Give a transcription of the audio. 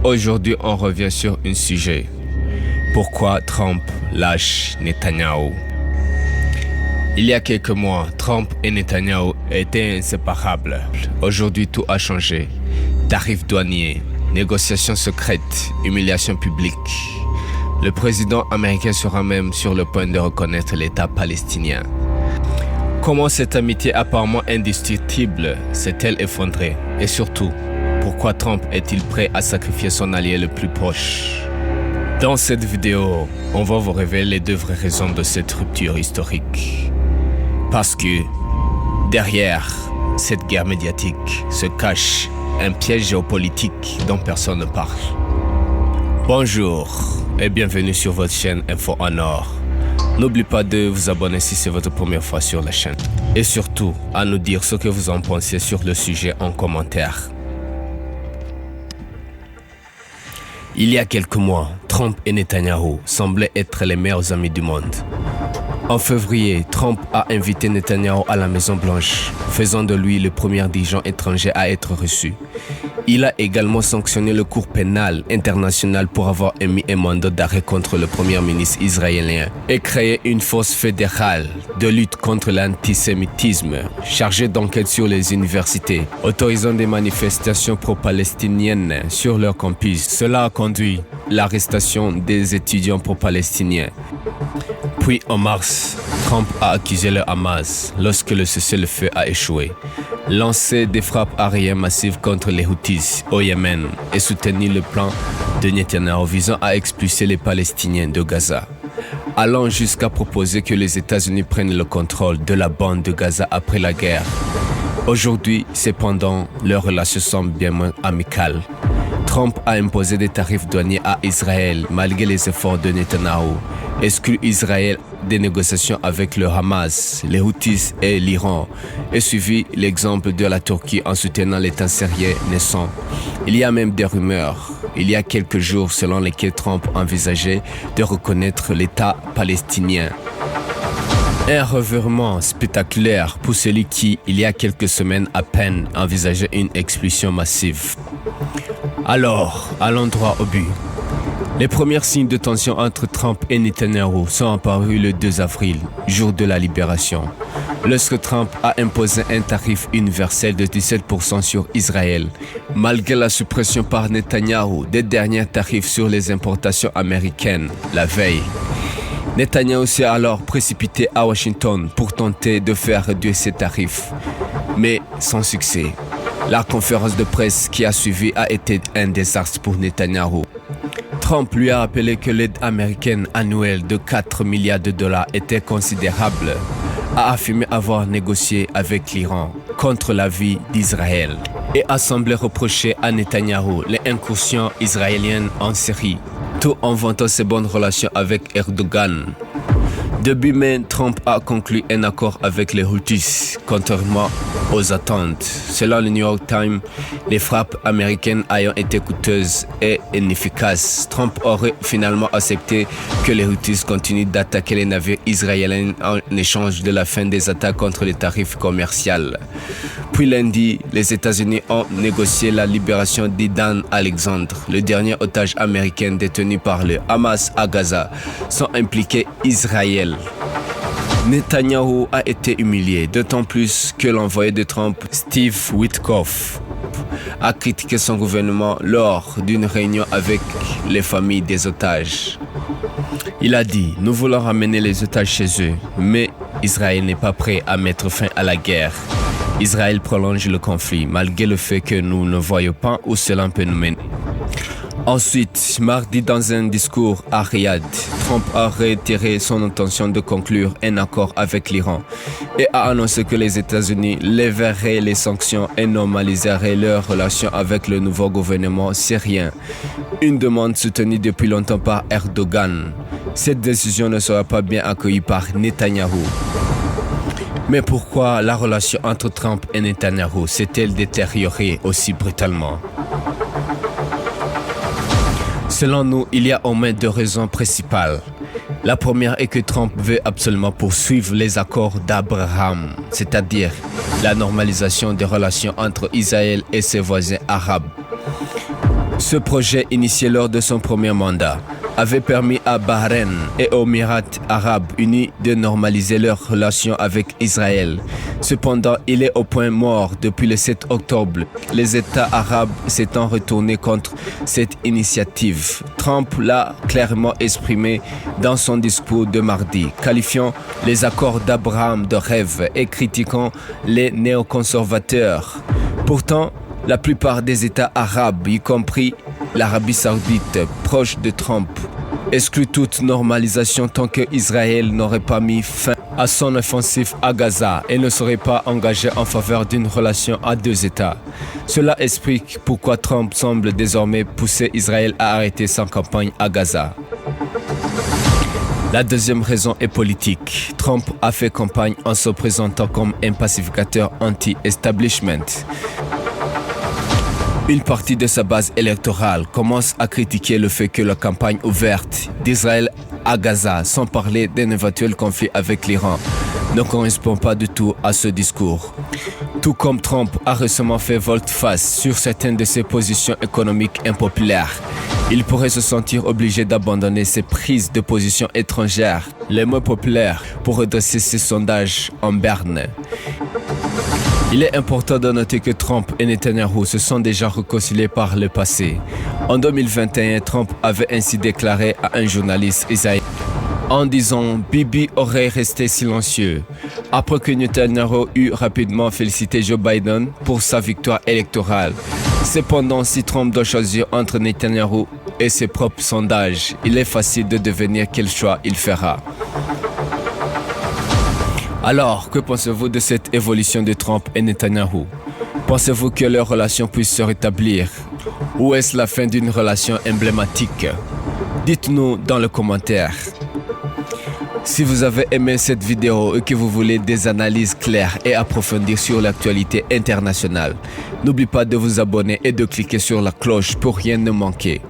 Aujourd'hui, on revient sur un sujet. Pourquoi Trump lâche Netanyahou? Il y a quelques mois, Trump et Netanyahou étaient inséparables. Aujourd'hui, tout a changé. Tarifs douaniers, négociations secrètes, humiliation publique. Le président américain sera même sur le point de reconnaître l'État palestinien. Comment cette amitié apparemment indestructible s'est-elle effondrée? Et surtout, pourquoi Trump est-il prêt à sacrifier son allié le plus proche? Dans cette vidéo, on va vous révéler les deux vraies raisons de cette rupture historique. Parce que derrière cette guerre médiatique se cache un piège géopolitique dont personne ne parle. Bonjour et bienvenue sur votre chaîne Info en Or. N'oubliez pas de vous abonner si c'est votre première fois sur la chaîne. Et surtout, à nous dire ce que vous en pensez sur le sujet en commentaire. Il y a quelques mois, Trump et Netanyahou semblaient être les meilleurs amis du monde. En février, Trump a invité Netanyahou à la Maison-Blanche, faisant de lui le premier dirigeant étranger à être reçu. Il a également sanctionné le Cour pénal international pour avoir émis un mandat d'arrêt contre le premier ministre israélien et créé une force fédérale de lutte contre l'antisémitisme chargée d'enquête sur les universités, autorisant des manifestations pro-palestiniennes sur leur campus. Cela a conduit à l'arrestation des étudiants pro-palestiniens. Puis en mars, Trump a accusé le Hamas, lorsque le cessez-le-feu a échoué, lancé des frappes aériennes massives contre les Houthis au Yémen et soutenu le plan de Netanyahou visant à expulser les Palestiniens de Gaza, allant jusqu'à proposer que les États-Unis prennent le contrôle de la bande de Gaza après la guerre. Aujourd'hui, cependant, leurs relations semblent bien moins amicales. Trump a imposé des tarifs douaniers à Israël malgré les efforts de Netanyahou, exclut Israël des négociations avec le Hamas, les Houthis et l'Iran, et suivi l'exemple de la Turquie en soutenant l'État syrien naissant. Il y a même des rumeurs, il y a quelques jours, selon lesquelles Trump envisageait de reconnaître l'État palestinien. Un revirement spectaculaire pour celui qui, il y a quelques semaines à peine, envisageait une expulsion massive. Alors, allons droit au but. Les premiers signes de tension entre Trump et Netanyahou sont apparus le 2 avril, jour de la libération, lorsque Trump a imposé un tarif universel de 17% sur Israël, malgré la suppression par Netanyahou des derniers tarifs sur les importations américaines la veille. Netanyahou s'est alors précipité à Washington pour tenter de faire réduire ces tarifs, mais sans succès. La conférence de presse qui a suivi a été un désastre pour Netanyahou. Trump lui a rappelé que l'aide américaine annuelle de 4 milliards de dollars était considérable, a affirmé avoir négocié avec l'Iran contre la vie d'Israël et a semblé reprocher à Netanyahou les incursions israéliennes en Syrie, tout en vantant ses bonnes relations avec Erdogan. Début mai, Trump a conclu un accord avec les Houthis, contrairement aux attentes. Selon le New York Times, les frappes américaines ayant été coûteuses et inefficaces, Trump aurait finalement accepté que les Houthis continuent d'attaquer les navires israéliens en échange de la fin des attaques contre les tarifs commerciaux. Puis lundi, les États-Unis ont négocié la libération d'Idan Alexandre, le dernier otage américain détenu par le Hamas à Gaza, sans impliquer Israël. Netanyahou a été humilié, d'autant plus que l'envoyé de Trump, Steve Witkoff, a critiqué son gouvernement lors d'une réunion avec les familles des otages. Il a dit « Nous voulons ramener les otages chez eux, mais Israël n'est pas prêt à mettre fin à la guerre. Israël prolonge le conflit, malgré le fait que nous ne voyons pas où cela peut nous mener. » Ensuite, mardi, dans un discours à Riyad, Trump a réitéré son intention de conclure un accord avec l'Iran et a annoncé que les États-Unis lèveraient les sanctions et normaliseraient leurs relations avec le nouveau gouvernement syrien, une demande soutenue depuis longtemps par Erdogan. Cette décision ne sera pas bien accueillie par Netanyahou. Mais pourquoi la relation entre Trump et Netanyahou s'est-elle détériorée aussi brutalement? Selon nous, il y a au moins deux raisons principales. La première est que Trump veut absolument poursuivre les accords d'Abraham, c'est-à-dire la normalisation des relations entre Israël et ses voisins arabes. Ce projet, initié lors de son premier mandat, avait permis à Bahreïn et aux Émirats arabes unis de normaliser leurs relations avec Israël. Cependant, il est au point mort depuis le 7 octobre, les États arabes s'étant retournés contre cette initiative. Trump l'a clairement exprimé dans son discours de mardi, qualifiant les accords d'Abraham de rêve et critiquant les néoconservateurs. Pourtant, la plupart des États arabes, y compris l'Arabie saoudite, proche de Trump, exclut toute normalisation tant qu'Israël n'aurait pas mis fin à son offensive à Gaza et ne serait pas engagé en faveur d'une relation à deux États. Cela explique pourquoi Trump semble désormais pousser Israël à arrêter sa campagne à Gaza. La deuxième raison est politique. Trump a fait campagne en se présentant comme un pacificateur anti-establishment. Une partie de sa base électorale commence à critiquer le fait que la campagne ouverte d'Israël à Gaza, sans parler d'un éventuel conflit avec l'Iran, ne correspond pas du tout à ce discours. Tout comme Trump a récemment fait volte-face sur certaines de ses positions économiques impopulaires, il pourrait se sentir obligé d'abandonner ses prises de position étrangères, les moins populaires, pour redresser ses sondages en berne. Il est important de noter que Trump et Netanyahou se sont déjà réconciliés par le passé. En 2021, Trump avait ainsi déclaré à un journaliste israélien en disant « Bibi aurait resté silencieux » après que Netanyahou eut rapidement félicité Joe Biden pour sa victoire électorale. Cependant, si Trump doit choisir entre Netanyahou et ses propres sondages, il est facile de deviner quel choix il fera. Alors, que pensez-vous de cette évolution de Trump et Netanyahou? Pensez-vous que leur relation puisse se rétablir? Ou est-ce la fin d'une relation emblématique? Dites-nous dans les commentaires. Si vous avez aimé cette vidéo et que vous voulez des analyses claires et approfondies sur l'actualité internationale, n'oubliez pas de vous abonner et de cliquer sur la cloche pour rien ne manquer.